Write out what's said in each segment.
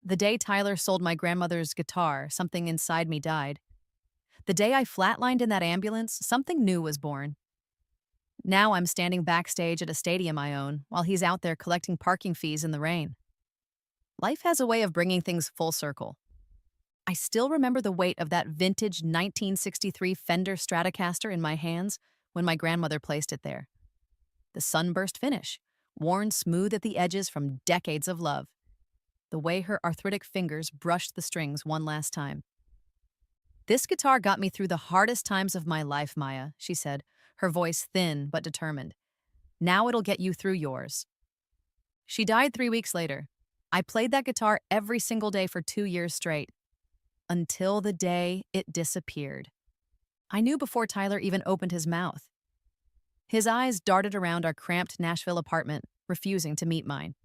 The day Tyler sold my grandmother's guitar, something inside me died. The day I flatlined in that ambulance, something new was born. Now I'm standing backstage at a stadium I own, while he's out there collecting parking fees in the rain. Life has a way of bringing things full circle. I still remember the weight of that vintage 1963 Fender Stratocaster in my hands when my grandmother placed it there. The sunburst finish, worn smooth at the edges from decades of love. The way her arthritic fingers brushed the strings one last time. "This guitar got me through the hardest times of my life, Maya," she said, her voice thin but determined. "Now it'll get you through yours." She died 3 weeks later. I played that guitar every single day for 2 years straight, until the day it disappeared. I knew before Tyler even opened his mouth. His eyes darted around our cramped Nashville apartment, refusing to meet mine.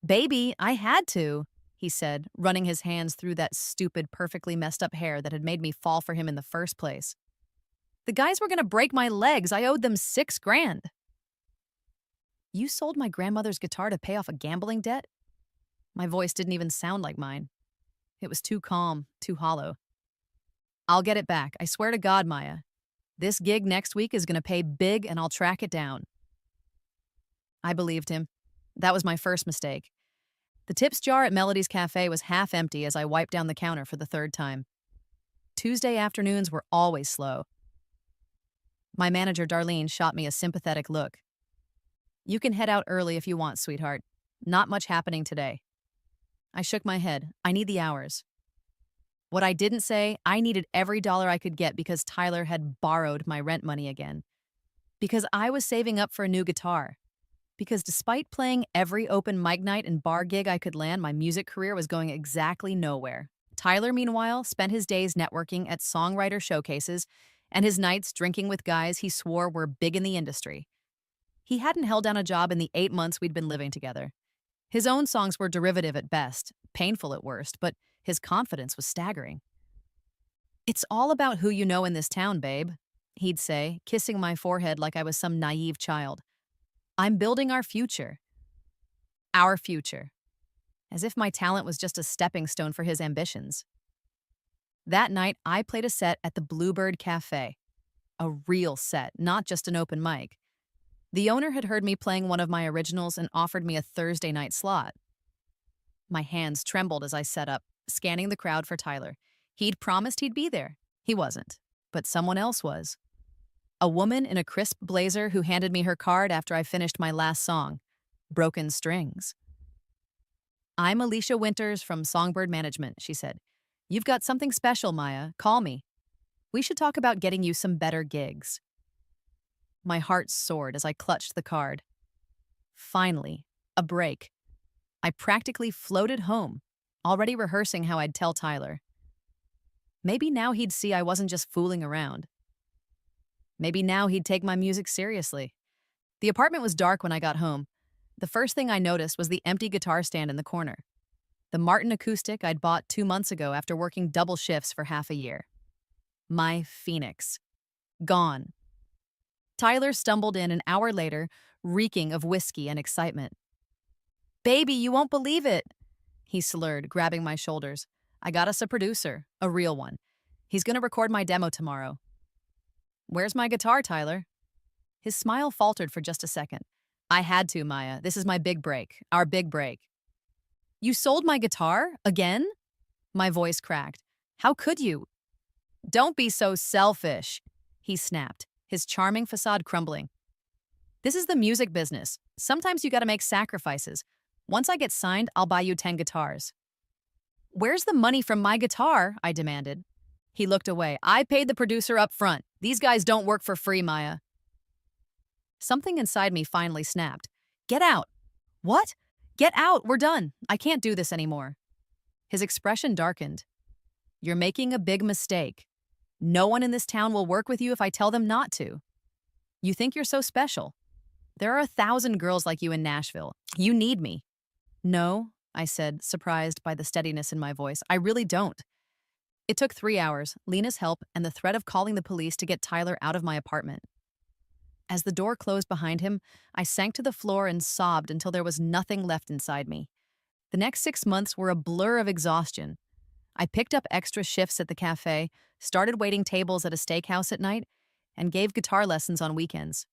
"Baby, I had to," he said, running his hands through that stupid, perfectly messed up hair that had made me fall for him in the first place. "The guys were gonna break my legs. I owed them 6 grand. "You sold my grandmother's guitar to pay off a gambling debt?" My voice didn't even sound like mine. It was too calm, too hollow. "I'll get it back. I swear to God, Maya. This gig next week is gonna pay big and I'll track it down." I believed him. That was my first mistake. The tips jar at Melody's Cafe was half empty as I wiped down the counter for the third time. Tuesday afternoons were always slow. My manager, Darlene, shot me a sympathetic look. "You can head out early if you want, sweetheart. Not much happening today." I shook my head. I need the hours. What I didn't say, I needed every dollar I could get because Tyler had borrowed my rent money again. Because I was saving up for a new guitar. Because despite playing every open mic night and bar gig I could land, my music career was going exactly nowhere. Tyler, meanwhile, spent his days networking at songwriter showcases and his nights drinking with guys he swore were big in the industry. He hadn't held down a job in the 8 months we'd been living together. His own songs were derivative at best, painful at worst, but his confidence was staggering. "It's all about who you know in this town, babe," he'd say, kissing my forehead like I was some naive child. "I'm building our future." Our future. As if my talent was just a stepping stone for his ambitions. That night, I played a set at the Bluebird Cafe. A real set, not just an open mic. The owner had heard me playing one of my originals and offered me a Thursday night slot. My hands trembled as I set up, scanning the crowd for Tyler. He'd promised he'd be there. He wasn't, but someone else was. A woman in a crisp blazer who handed me her card after I finished my last song, Broken Strings. "I'm Alicia Winters from Songbird Management," she said. "You've got something special, Maya. Call me. We should talk about getting you some better gigs." My heart soared as I clutched the card. Finally, a break. I practically floated home, already rehearsing how I'd tell Tyler. Maybe now he'd see I wasn't just fooling around. Maybe now he'd take my music seriously. The apartment was dark when I got home. The first thing I noticed was the empty guitar stand in the corner. The Martin acoustic I'd bought 2 months ago after working double shifts for half a year. My Phoenix. Gone. Tyler stumbled in an hour later, reeking of whiskey and excitement. "Baby, you won't believe it," he slurred, grabbing my shoulders. "I got us a producer, a real one. He's gonna record my demo tomorrow." "Where's my guitar, Tyler?" His smile faltered for just a second. "I had to, Maya. This is my big break. Our big break." "You sold my guitar? Again?" My voice cracked. "How could you?" "Don't be so selfish," he snapped, his charming facade crumbling. "This is the music business. Sometimes you gotta make sacrifices. Once I get signed, I'll buy you 10 guitars. "Where's the money from my guitar?" I demanded. He looked away. "I paid the producer up front. These guys don't work for free, Maya." Something inside me finally snapped. "Get out." "What?" "Get out. We're done. I can't do this anymore." His expression darkened. "You're making a big mistake. No one in this town will work with you if I tell them not to. You think you're so special. There are 1,000 girls like you in Nashville. You need me." "No," I said, surprised by the steadiness in my voice. "I really don't." It took 3 hours, Lena's help, and the threat of calling the police to get Tyler out of my apartment. As the door closed behind him, I sank to the floor and sobbed until there was nothing left inside me. The next 6 months were a blur of exhaustion. I picked up extra shifts at the cafe, started waiting tables at a steakhouse at night, and gave guitar lessons on weekends.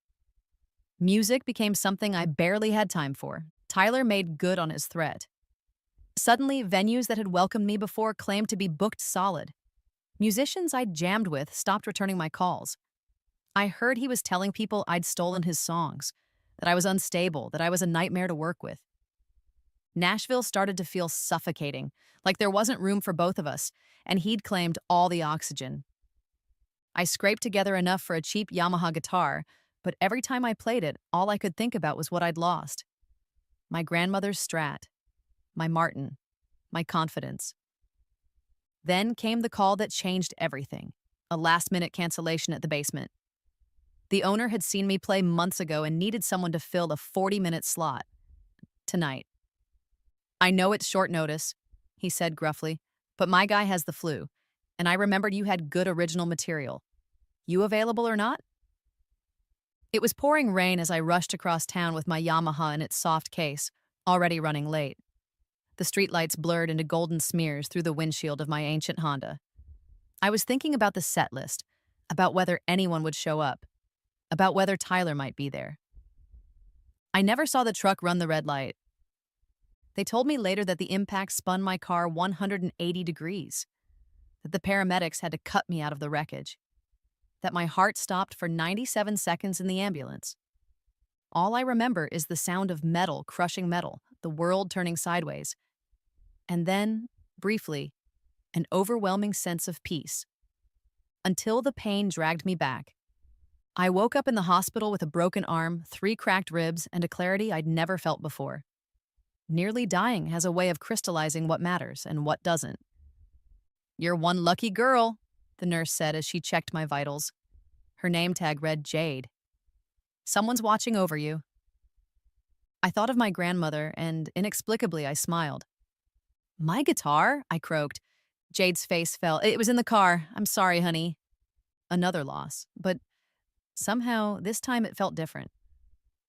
Music became something I barely had time for. Tyler made good on his threat. Suddenly, venues that had welcomed me before claimed to be booked solid. Musicians I'd jammed with stopped returning my calls. I heard he was telling people I'd stolen his songs, that I was unstable, that I was a nightmare to work with. Nashville started to feel suffocating, like there wasn't room for both of us, and he'd claimed all the oxygen. I scraped together enough for a cheap Yamaha guitar, but every time I played it, all I could think about was what I'd lost. My grandmother's Strat, my Martin, my confidence. Then came the call that changed everything, a last-minute cancellation at the basement. The owner had seen me play months ago and needed someone to fill a 40-minute slot. Tonight. I know it's short notice, he said gruffly, but my guy has the flu, and I remembered you had good original material. You available or not? It was pouring rain as I rushed across town with my Yamaha in its soft case, already running late. The streetlights blurred into golden smears through the windshield of my ancient Honda. I was thinking about the set list, about whether anyone would show up, about whether Tyler might be there. I never saw the truck run the red light. They told me later that the impact spun my car 180 degrees, that the paramedics had to cut me out of the wreckage, that my heart stopped for 97 seconds in the ambulance. All I remember is the sound of metal crushing metal, the world turning sideways. And then, briefly, an overwhelming sense of peace. Until the pain dragged me back. I woke up in the hospital with a broken arm, 3 cracked ribs, and a clarity I'd never felt before. Nearly dying has a way of crystallizing what matters and what doesn't. "You're one lucky girl," the nurse said as she checked my vitals. Her name tag read Jade. "Someone's watching over you." I thought of my grandmother, and inexplicably I smiled. "My guitar?" I croaked. Jade's face fell. "It was in the car. I'm sorry, honey." Another loss, but somehow this time it felt different.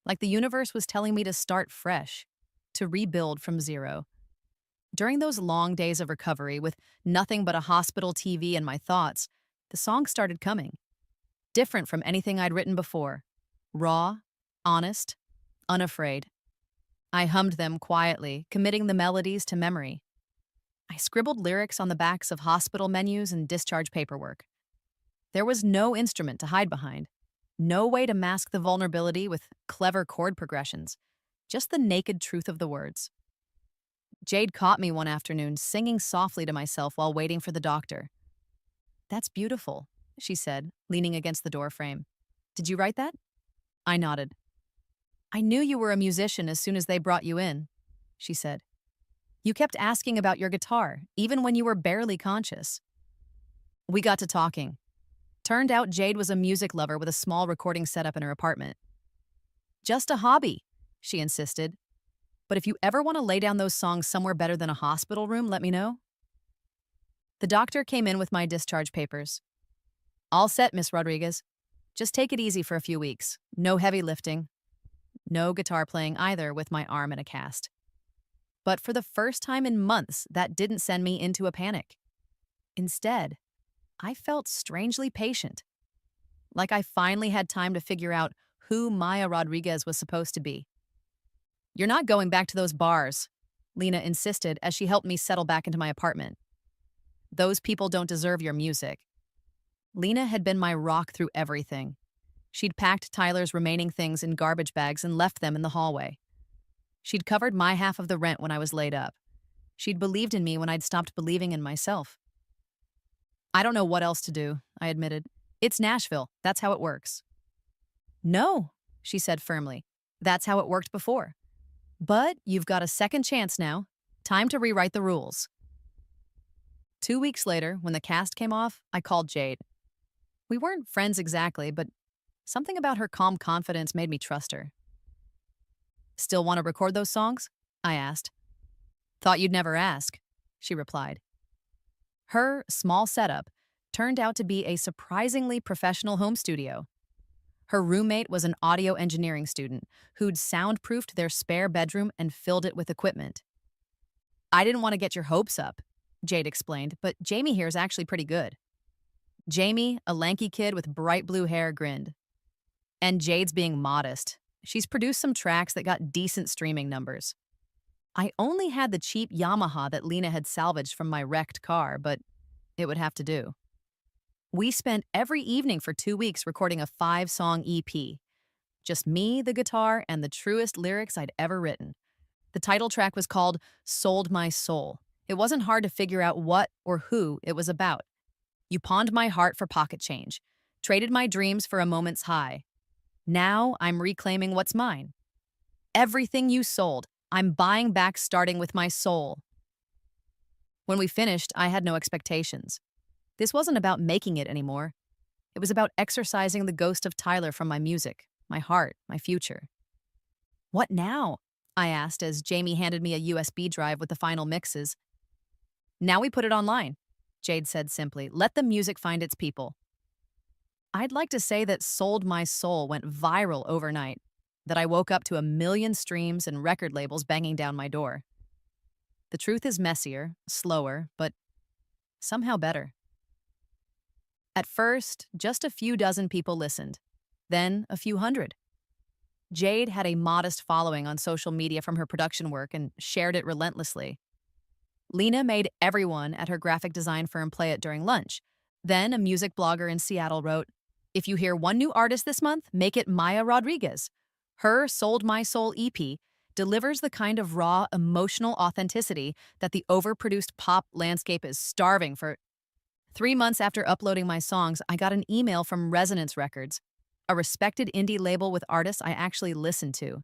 Like the universe was telling me to start fresh, to rebuild from zero. During those long days of recovery, with nothing but a hospital TV and my thoughts, the songs started coming. Different from anything I'd written before. Raw, honest, unafraid. I hummed them quietly, committing the melodies to memory. I scribbled lyrics on the backs of hospital menus and discharge paperwork. There was no instrument to hide behind, no way to mask the vulnerability with clever chord progressions, just the naked truth of the words. Jade caught me one afternoon singing softly to myself while waiting for the doctor. "That's beautiful," she said, leaning against the doorframe. "Did you write that?" I nodded. "I knew you were a musician as soon as they brought you in," she said. "You kept asking about your guitar, even when you were barely conscious." We got to talking. Turned out Jade was a music lover with a small recording setup in her apartment. "Just a hobby," she insisted. "But if you ever want to lay down those songs somewhere better than a hospital room, let me know." The doctor came in with my discharge papers. "All set, Miss Rodriguez. Just take it easy for a few weeks. No heavy lifting. No guitar playing either with my arm in a cast." But for the first time in months, that didn't send me into a panic. Instead, I felt strangely patient. Like I finally had time to figure out who Maya Rodriguez was supposed to be. "You're not going back to those bars," Lena insisted as she helped me settle back into my apartment. "Those people don't deserve your music." Lena had been my rock through everything. She'd packed Tyler's remaining things in garbage bags and left them in the hallway. She'd covered my half of the rent when I was laid up. She'd believed in me when I'd stopped believing in myself. "I don't know what else to do," I admitted. "It's Nashville. That's how it works." "No," she said firmly. "That's how it worked before. But you've got a second chance now. Time to rewrite the rules." 2 weeks later, when the cast came off, I called Jade. We weren't friends exactly, but something about her calm confidence made me trust her. "Still want to record those songs?" I asked. "Thought you'd never ask," she replied. Her small setup turned out to be a surprisingly professional home studio. Her roommate was an audio engineering student who'd soundproofed their spare bedroom and filled it with equipment. I didn't want to get your hopes up, Jade explained, but Jamie here is actually pretty good. Jamie, a lanky kid with bright blue hair, grinned. And Jade's being modest. She's produced some tracks that got decent streaming numbers. I only had the cheap Yamaha that Lena had salvaged from my wrecked car, but it would have to do. We spent every evening for 2 weeks recording a 5-song EP. Just me, the guitar, and the truest lyrics I'd ever written. The title track was called Sold My Soul. It wasn't hard to figure out what or who it was about. You pawned my heart for pocket change, traded my dreams for a moment's high. Now I'm reclaiming what's mine. Everything you sold, I'm buying back starting with my soul. When we finished, I had no expectations. This wasn't about making it anymore. It was about exorcising the ghost of Tyler from my music, my heart, my future. What now? I asked as Jamie handed me a USB drive with the final mixes. Now we put it online, Jade said simply. Let the music find its people. I'd like to say that Sold My Soul went viral overnight, that I woke up to 1 million streams and record labels banging down my door. The truth is messier, slower, but somehow better. At first, just a few dozen people listened, then a few hundred. Jade had a modest following on social media from her production work and shared it relentlessly. Lena made everyone at her graphic design firm play it during lunch. Then a music blogger in Seattle wrote, "If you hear one new artist this month, make it Maya Rodriguez. Her Sold My Soul EP delivers the kind of raw, emotional authenticity that the overproduced pop landscape is starving for." 3 months after uploading my songs, I got an email from Resonance Records, a respected indie label with artists I actually listened to.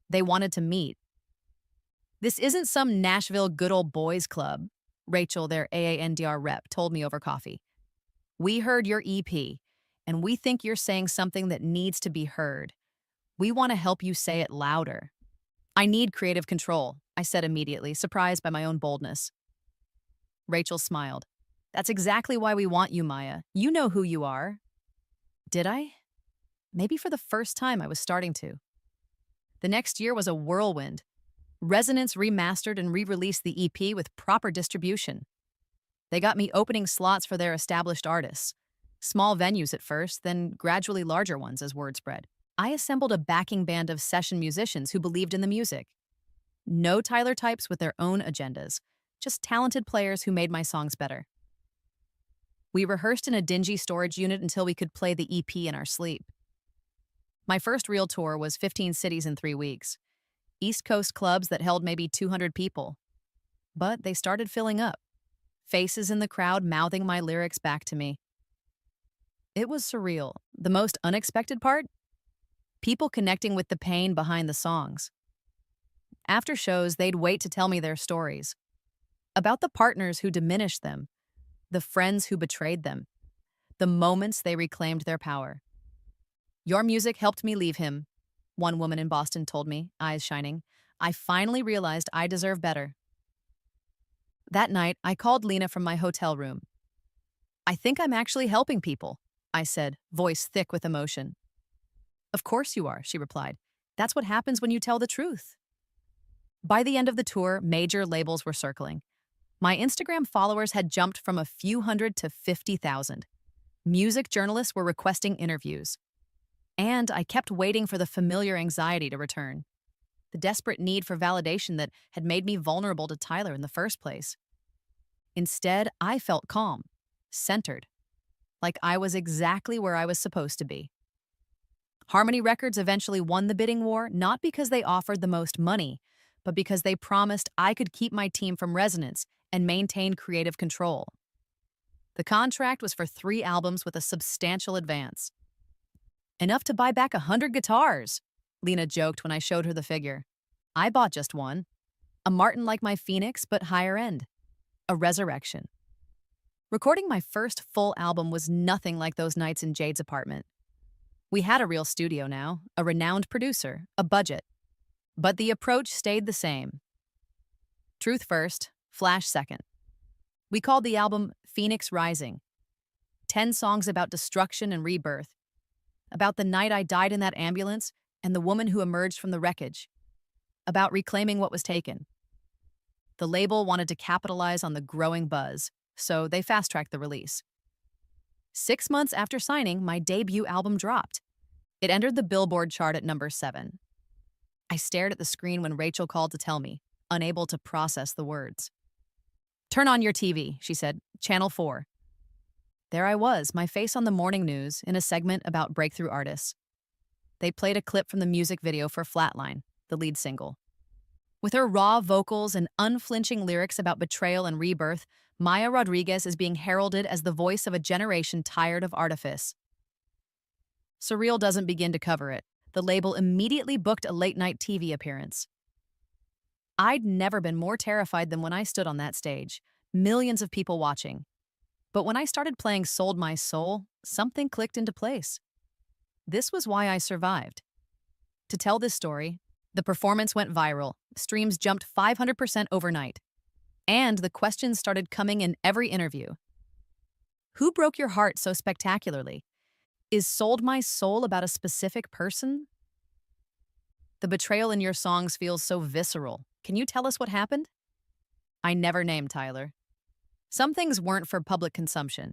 They wanted to meet. "This isn't some Nashville good old boys club," Rachel, their AANDR rep, told me over coffee. "We heard your EP, and we think you're saying something that needs to be heard. We want to help you say it louder." "I need creative control," I said immediately, surprised by my own boldness. Rachel smiled. "That's exactly why we want you, Maya. You know who you are." Did I? Maybe for the first time I was starting to. The next year was a whirlwind. Resonance remastered and re-released the EP with proper distribution. They got me opening slots for their established artists. Small venues at first, then gradually larger ones as word spread. I assembled a backing band of session musicians who believed in the music. No Tyler types with their own agendas, just talented players who made my songs better. We rehearsed in a dingy storage unit until we could play the EP in our sleep. My first real tour was 15 cities in 3 weeks. East Coast clubs that held maybe 200 people. But they started filling up. Faces in the crowd mouthing my lyrics back to me. It was surreal. The most unexpected part? People connecting with the pain behind the songs. After shows, they'd wait to tell me their stories. About the partners who diminished them, the friends who betrayed them, the moments they reclaimed their power. "Your music helped me leave him," one woman in Boston told me, eyes shining. "I finally realized I deserve better." That night, I called Lena from my hotel room. "I think I'm actually helping people," I said, voice thick with emotion. "Of course you are," she replied. "That's what happens when you tell the truth." By the end of the tour, major labels were circling. My Instagram followers had jumped from a few hundred to 50,000. Music journalists were requesting interviews. And I kept waiting for the familiar anxiety to return. The desperate need for validation that had made me vulnerable to Tyler in the first place. Instead, I felt calm, centered, like I was exactly where I was supposed to be. Harmony Records eventually won the bidding war, not because they offered the most money, but because they promised I could keep my team from Resonance and maintain creative control. The contract was for 3 albums with a substantial advance. "Enough to buy back 100 guitars," Lena joked when I showed her the figure. I bought just one. A Martin like my Phoenix, but higher end. A resurrection. Recording my first full album was nothing like those nights in Jade's apartment. We had a real studio now, a renowned producer, a budget. But the approach stayed the same. Truth first, flash second. We called the album Phoenix Rising. 10 songs about destruction and rebirth. About the night I died in that ambulance and the woman who emerged from the wreckage. About reclaiming what was taken. The label wanted to capitalize on the growing buzz, so they fast-tracked the release. 6 months after signing, my debut album dropped. It entered the Billboard chart at number 7. I stared at the screen when Rachel called to tell me, unable to process the words. "Turn on your TV," she said. "Channel 4. There I was, my face on the morning news in a segment about breakthrough artists. They played a clip from the music video for Flatline, the lead single. With her raw vocals and unflinching lyrics about betrayal and rebirth, Maya Rodriguez is being heralded as the voice of a generation tired of artifice. Surreal doesn't begin to cover it. The label immediately booked a late-night TV appearance. I'd never been more terrified than when I stood on that stage, millions of people watching. But when I started playing Sold My Soul, something clicked into place. This was why I survived. To tell this story, the performance went viral, streams jumped 500% overnight, and the questions started coming in every interview. Who broke your heart so spectacularly? Is Sold My Soul about a specific person? The betrayal in your songs feels so visceral. Can you tell us what happened? I never named Tyler. Some things weren't for public consumption.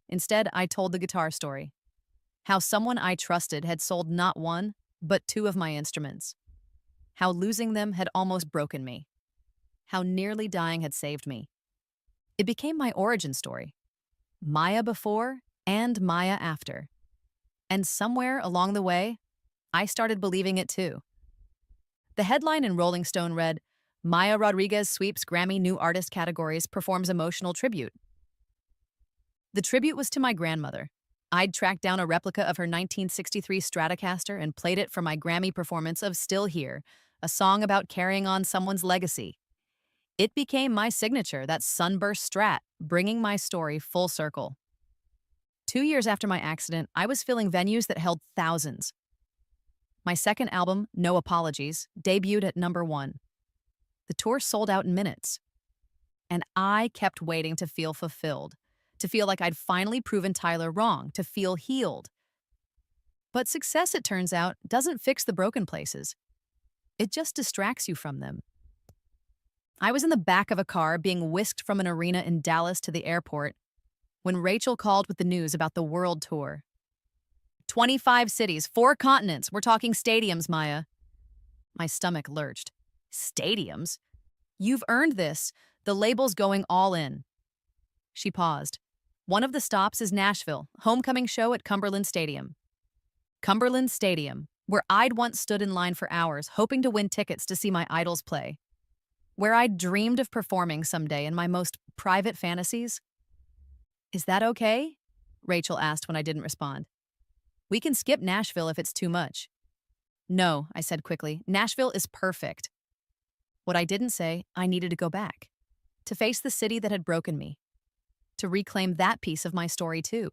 Instead, I told the guitar story. How someone I trusted had sold not one, but 2 of my instruments. How losing them had almost broken me. How nearly dying had saved me. It became my origin story. Maya before and Maya after. And somewhere along the way, I started believing it too. The headline in Rolling Stone read, "Maya Rodriguez sweeps Grammy New Artist categories, performs emotional tribute." The tribute was to my grandmother. I'd tracked down a replica of her 1963 Stratocaster and played it for my Grammy performance of Still Here, a song about carrying on someone's legacy. It became my signature, that sunburst Strat, bringing my story full circle. 2 years after my accident, I was filling venues that held thousands. My second album, No Apologies, debuted at number 1. The tour sold out in minutes. And I kept waiting to feel fulfilled, to feel like I'd finally proven Tyler wrong, to feel healed. But success, it turns out, doesn't fix the broken places. It just distracts you from them. I was in the back of a car being whisked from an arena in Dallas to the airport when Rachel called with the news about the world tour. 25 cities, 4 continents. We're talking stadiums, Maya. My stomach lurched. Stadiums? You've earned this. The label's going all in. She paused. One of the stops is Nashville, homecoming show at Cumberland Stadium. Cumberland Stadium, where I'd once stood in line for hours, hoping to win tickets to see my idols play. Where I'd dreamed of performing someday in my most private fantasies. Is that okay? Rachel asked when I didn't respond. We can skip Nashville if it's too much. No, I said quickly. Nashville is perfect. What I didn't say, I needed to go back. To face the city that had broken me. To reclaim that piece of my story too.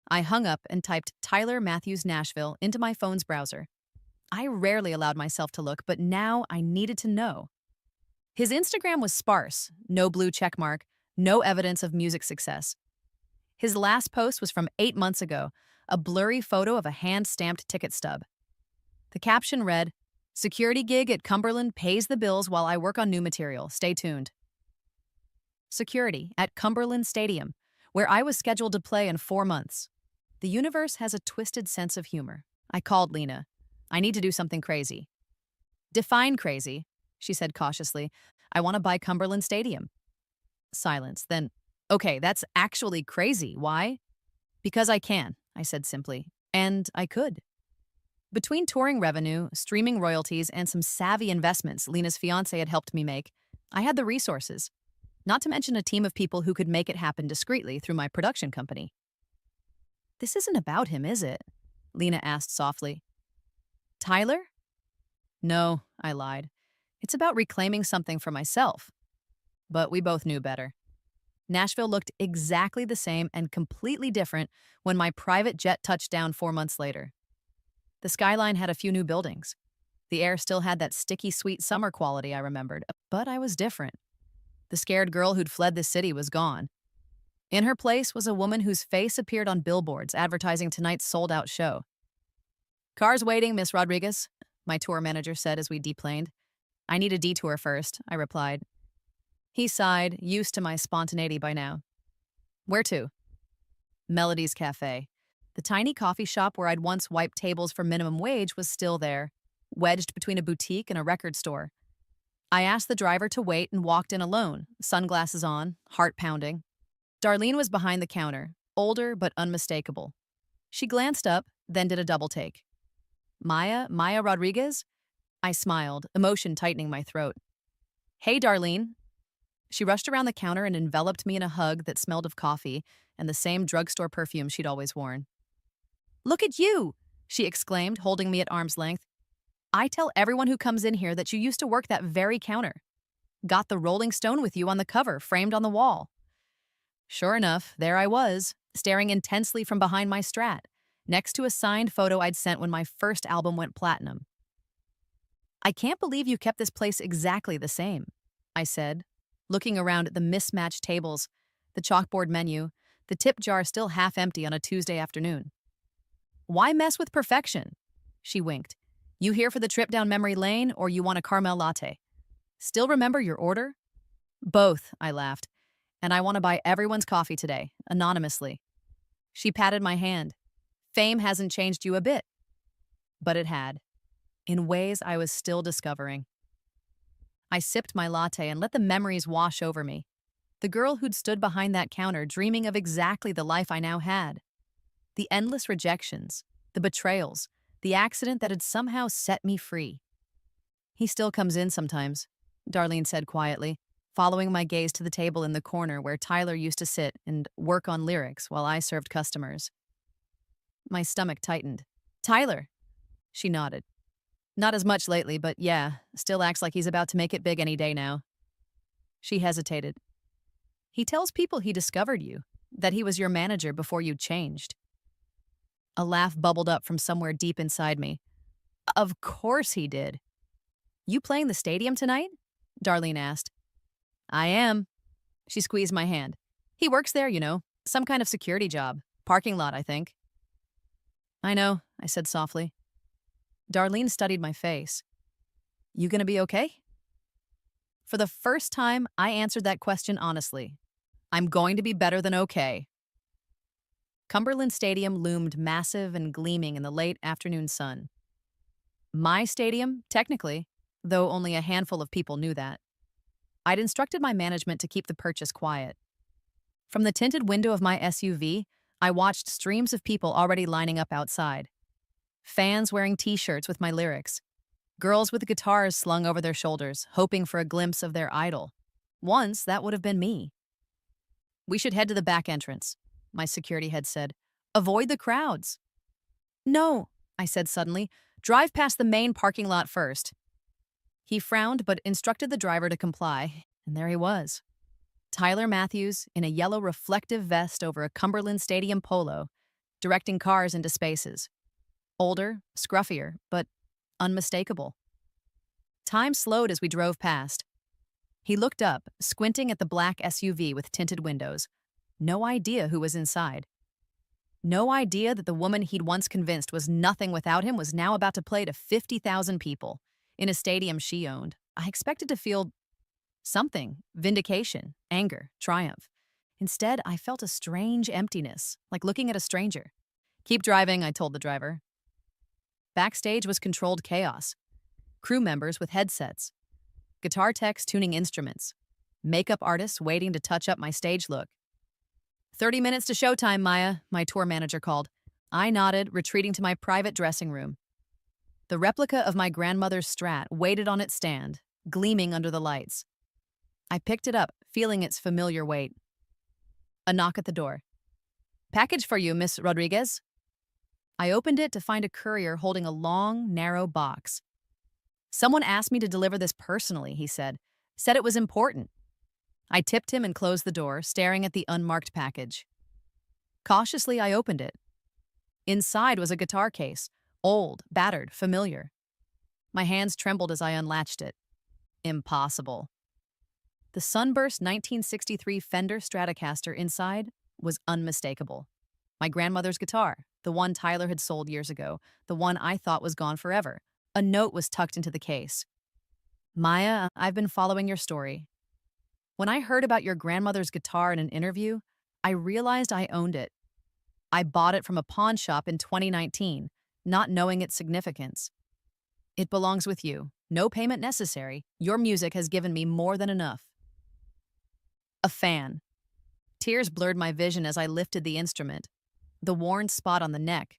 I hung up and typed Tyler Matthews Nashville into my phone's browser. I rarely allowed myself to look, but now I needed to know. His Instagram was sparse, no blue checkmark, no evidence of music success. His last post was from 8 months ago, a blurry photo of a hand-stamped ticket stub. The caption read, "Security gig at Cumberland pays the bills while I work on new material. Stay tuned." Security at Cumberland Stadium, where I was scheduled to play in 4 months. The universe has a twisted sense of humor. I called Lena. I need to do something crazy. Define crazy, she said cautiously. I want to buy Cumberland Stadium. Silence. Then, okay, that's actually crazy. Why? Because I can, I said simply. And I could. Between touring revenue, streaming royalties, and some savvy investments Lena's fiancé had helped me make, I had the resources. Not to mention a team of people who could make it happen discreetly through my production company. This isn't about him, is it? Lena asked softly. Tyler? No, I lied. It's about reclaiming something for myself. But we both knew better. Nashville looked exactly the same and completely different when my private jet touched down 4 months later. The skyline had a few new buildings. The air still had that sticky, sweet summer quality I remembered, but I was different. The scared girl who'd fled the city was gone. In her place was a woman whose face appeared on billboards advertising tonight's sold-out show. Car's waiting, Miss Rodriguez, my tour manager said as we deplaned. I need a detour first, I replied. He sighed, used to my spontaneity by now. Where to? Melody's Cafe. The tiny coffee shop where I'd once wiped tables for minimum wage was still there, wedged between a boutique and a record store. I asked the driver to wait and walked in alone, sunglasses on, heart pounding. Darlene was behind the counter, older but unmistakable. She glanced up, then did a double take. Maya Rodriguez? I smiled, emotion tightening my throat. Hey, Darlene. She rushed around the counter and enveloped me in a hug that smelled of coffee and the same drugstore perfume she'd always worn. Look at you, she exclaimed, holding me at arm's length. I tell everyone who comes in here that you used to work that very counter. Got the Rolling Stone with you on the cover, framed on the wall. Sure enough, there I was, staring intensely from behind my Strat, next to a signed photo I'd sent when my first album went platinum. I can't believe you kept this place exactly the same, I said, looking around at the mismatched tables, the chalkboard menu, the tip jar still half empty on a Tuesday afternoon. Why mess with perfection? She winked. You here for the trip down memory lane or you want a caramel latte? Still remember your order? Both, I laughed. And I want to buy everyone's coffee today, anonymously. She patted my hand. Fame hasn't changed you a bit. But it had, in ways I was still discovering. I sipped my latte and let the memories wash over me. The girl who'd stood behind that counter dreaming of exactly the life I now had. The endless rejections, the betrayals, the accident that had somehow set me free. He still comes in sometimes, Darlene said quietly, following my gaze to the table in the corner where Tyler used to sit and work on lyrics while I served customers. My stomach tightened. Tyler! She nodded. Not as much lately, but yeah, still acts like he's about to make it big any day now. She hesitated. He tells people he discovered you, that he was your manager before you changed. A laugh bubbled up from somewhere deep inside me. Of course he did. You playing the stadium tonight? Darlene asked. I am. She squeezed my hand. He works there, you know, some kind of security job. Parking lot, I think. I know, I said softly. Darlene studied my face. You gonna be okay? For the first time, I answered that question honestly. I'm going to be better than okay. Cumberland Stadium loomed massive and gleaming in the late afternoon sun. My stadium, technically, though only a handful of people knew that. I'd instructed my management to keep the purchase quiet. From the tinted window of my SUV, I watched streams of people already lining up outside. Fans wearing t-shirts with my lyrics. Girls with guitars slung over their shoulders, hoping for a glimpse of their idol. Once, that would have been me. We should head to the back entrance, my security head said. Avoid the crowds. No, I said suddenly. Drive past the main parking lot first. He frowned but instructed the driver to comply, and there he was. Tyler Matthews in a yellow reflective vest over a Cumberland Stadium polo, directing cars into spaces. Older, scruffier, but unmistakable. Time slowed as we drove past. He looked up, squinting at the black SUV with tinted windows. No idea who was inside. No idea that the woman he'd once convinced was nothing without him was now about to play to 50,000 people in a stadium she owned. I expected to feel something, vindication, anger, triumph. Instead, I felt a strange emptiness, like looking at a stranger. Keep driving, I told the driver. Backstage was controlled chaos. Crew members with headsets. Guitar techs tuning instruments. Makeup artists waiting to touch up my stage look. 30 minutes to showtime, Maya, my tour manager called. I nodded, retreating to my private dressing room. The replica of my grandmother's Strat waited on its stand, gleaming under the lights. I picked it up, feeling its familiar weight. A knock at the door. Package for you, Miss Rodriguez. I opened it to find a courier holding a long, narrow box. Someone asked me to deliver this personally, he said. Said it was important. I tipped him and closed the door, staring at the unmarked package. Cautiously, I opened it. Inside was a guitar case, old, battered, familiar. My hands trembled as I unlatched it. Impossible. The sunburst 1963 Fender Stratocaster inside was unmistakable. My grandmother's guitar, the one Tyler had sold years ago, the one I thought was gone forever. A note was tucked into the case. Maya, I've been following your story. When I heard about your grandmother's guitar in an interview, I realized I owned it. I bought it from a pawn shop in 2019, not knowing its significance. It belongs with you. No payment necessary. Your music has given me more than enough. A fan. Tears blurred my vision as I lifted the instrument. The worn spot on the neck.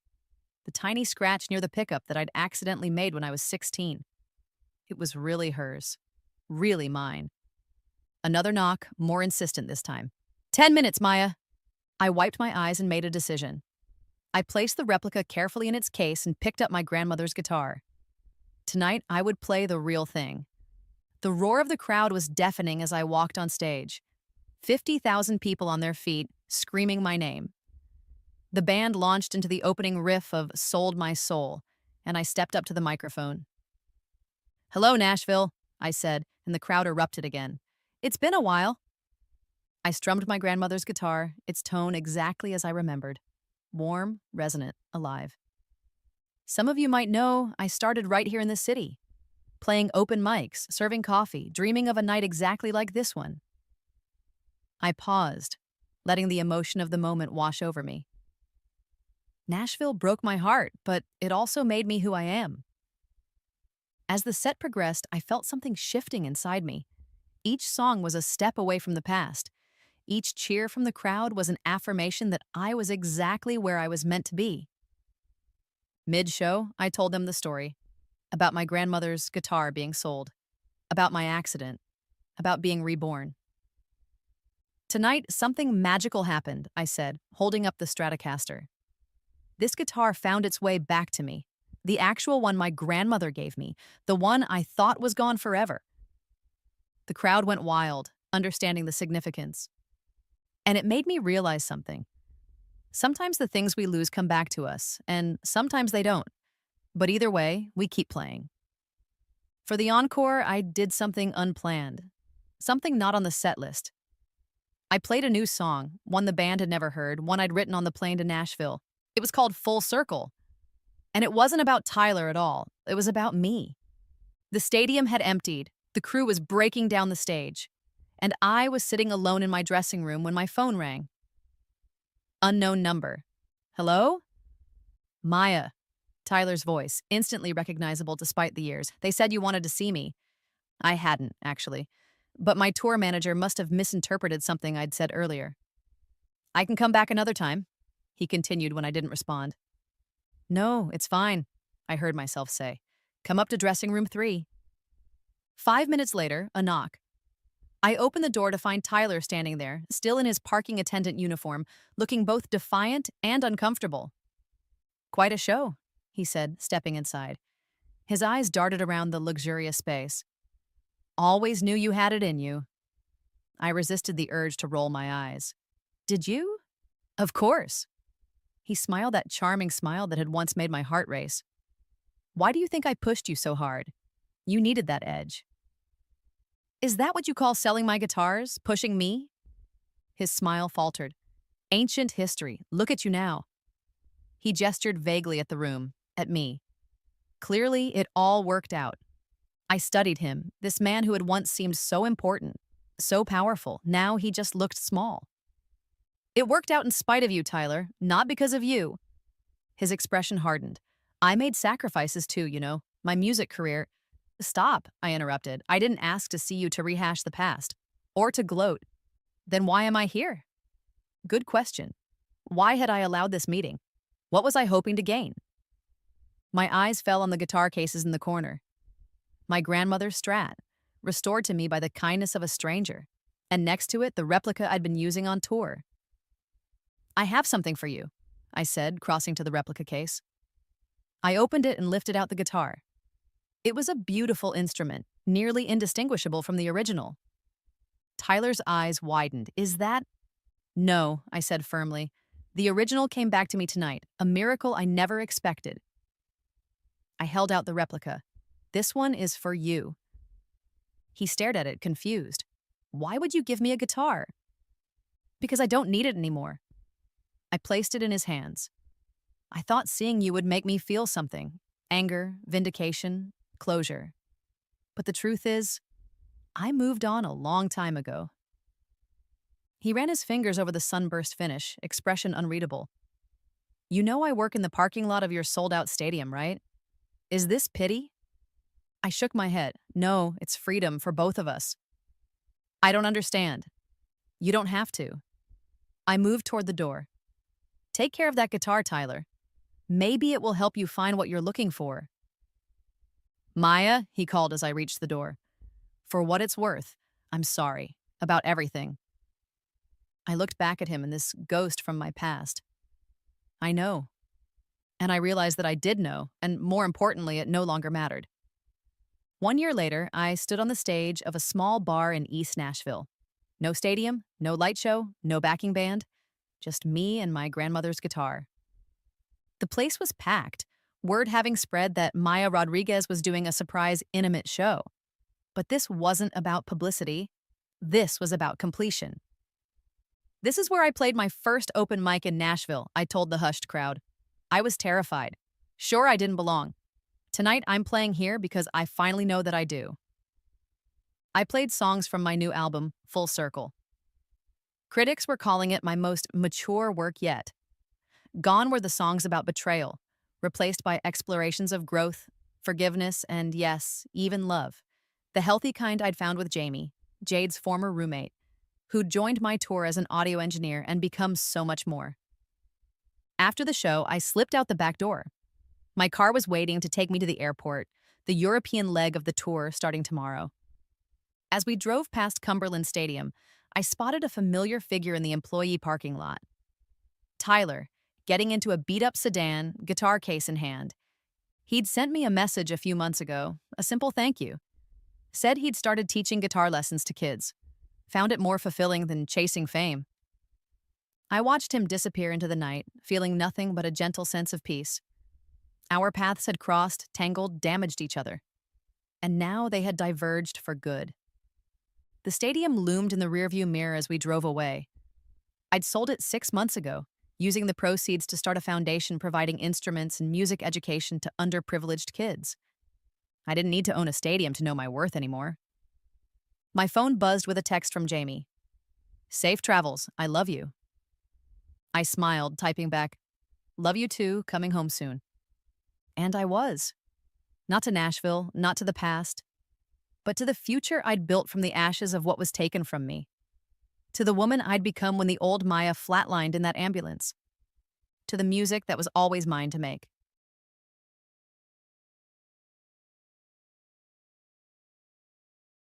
The tiny scratch near the pickup that I'd accidentally made when I was 16. It was really hers. Really mine. Another knock, more insistent this time. 10 minutes, Maya. I wiped my eyes and made a decision. I placed the replica carefully in its case and picked up my grandmother's guitar. Tonight, I would play the real thing. The roar of the crowd was deafening as I walked on stage. 50,000 people on their feet, screaming my name. The band launched into the opening riff of Sold My Soul, and I stepped up to the microphone. Hello, Nashville, I said, and the crowd erupted again. It's been a while. I strummed my grandmother's guitar, its tone exactly as I remembered. Warm, resonant, alive. Some of you might know I started right here in the city, playing open mics, serving coffee, dreaming of a night exactly like this one. I paused, letting the emotion of the moment wash over me. Nashville broke my heart, but it also made me who I am. As the set progressed, I felt something shifting inside me. Each song was a step away from the past. Each cheer from the crowd was an affirmation that I was exactly where I was meant to be. Mid-show, I told them the story. About my grandmother's guitar being sold. About my accident. About being reborn. Tonight, something magical happened, I said, holding up the Stratocaster. This guitar found its way back to me. The actual one my grandmother gave me. The one I thought was gone forever. The crowd went wild, understanding the significance. And it made me realize something. Sometimes the things we lose come back to us, and sometimes they don't. But either way, we keep playing. For the encore, I did something unplanned. Something not on the set list. I played a new song, one the band had never heard, one I'd written on the plane to Nashville. It was called Full Circle. And it wasn't about Tyler at all. It was about me. The stadium had emptied. The crew was breaking down the stage. And I was sitting alone in my dressing room when my phone rang. Unknown number. Hello? Maya. Tyler's voice, instantly recognizable despite the years. They said you wanted to see me. I hadn't, actually. But my tour manager must have misinterpreted something I'd said earlier. I can come back another time, he continued when I didn't respond. No, it's fine, I heard myself say. Come up to dressing room 3. 5 minutes later, a knock. I opened the door to find Tyler standing there, still in his parking attendant uniform, looking both defiant and uncomfortable. Quite a show, he said, stepping inside. His eyes darted around the luxurious space. Always knew you had it in you. I resisted the urge to roll my eyes. Did you? Of course. He smiled that charming smile that had once made my heart race. Why do you think I pushed you so hard? You needed that edge. Is that what you call selling my guitars? Pushing me? His smile faltered. Ancient history. Look at you now. He gestured vaguely at the room, at me. Clearly, it all worked out. I studied him, this man who had once seemed so important, so powerful. Now he just looked small. It worked out in spite of you, Tyler, not because of you. His expression hardened. I made sacrifices too, you know, my music career. Stop, I interrupted. I didn't ask to see you to rehash the past, or to gloat. Then why am I here? Good question. Why had I allowed this meeting? What was I hoping to gain? My eyes fell on the guitar cases in the corner. My grandmother's Strat, restored to me by the kindness of a stranger, and next to it, the replica I'd been using on tour. I have something for you, I said, crossing to the replica case. I opened it and lifted out the guitar. It was a beautiful instrument, nearly indistinguishable from the original. Tyler's eyes widened. Is that? No, I said firmly. The original came back to me tonight, a miracle I never expected. I held out the replica. This one is for you. He stared at it, confused. Why would you give me a guitar? Because I don't need it anymore. I placed it in his hands. I thought seeing you would make me feel something. Anger, vindication, closure. But the truth is, I moved on a long time ago. He ran his fingers over the sunburst finish, expression unreadable. You know I work in the parking lot of your sold-out stadium, right? Is this pity? I shook my head. No, it's freedom for both of us. I don't understand. You don't have to. I moved toward the door. Take care of that guitar, Tyler. Maybe it will help you find what you're looking for. Maya, he called as I reached the door. For what it's worth, I'm sorry about everything. I looked back at him in this ghost from my past. I know. And I realized that I did know, and more importantly, it no longer mattered. 1 year later, I stood on the stage of a small bar in East Nashville. No stadium, no light show, no backing band, just me and my grandmother's guitar. The place was packed, word having spread that Maya Rodriguez was doing a surprise intimate show. But this wasn't about publicity. This was about completion. This is where I played my first open mic in Nashville, I told the hushed crowd. I was terrified. Sure, I didn't belong. Tonight, I'm playing here because I finally know that I do. I played songs from my new album, Full Circle. Critics were calling it my most mature work yet. Gone were the songs about betrayal, replaced by explorations of growth, forgiveness, and yes, even love. The healthy kind I'd found with Jamie, Jade's former roommate, who'd joined my tour as an audio engineer and become so much more. After the show, I slipped out the back door. My car was waiting to take me to the airport, the European leg of the tour starting tomorrow. As we drove past Cumberland Stadium, I spotted a familiar figure in the employee parking lot. Tyler, getting into a beat-up sedan, guitar case in hand. He'd sent me a message a few months ago, a simple thank you. Said he'd started teaching guitar lessons to kids. Found it more fulfilling than chasing fame. I watched him disappear into the night, feeling nothing but a gentle sense of peace. Our paths had crossed, tangled, damaged each other. And now they had diverged for good. The stadium loomed in the rearview mirror as we drove away. I'd sold it 6 months ago, using the proceeds to start a foundation providing instruments and music education to underprivileged kids. I didn't need to own a stadium to know my worth anymore. My phone buzzed with a text from Jamie. Safe travels, I love you. I smiled, typing back, love you too, coming home soon. And I was. Not to Nashville, not to the past, but to the future I'd built from the ashes of what was taken from me. To the woman I'd become when the old Maya flatlined in that ambulance. To the music that was always mine to make.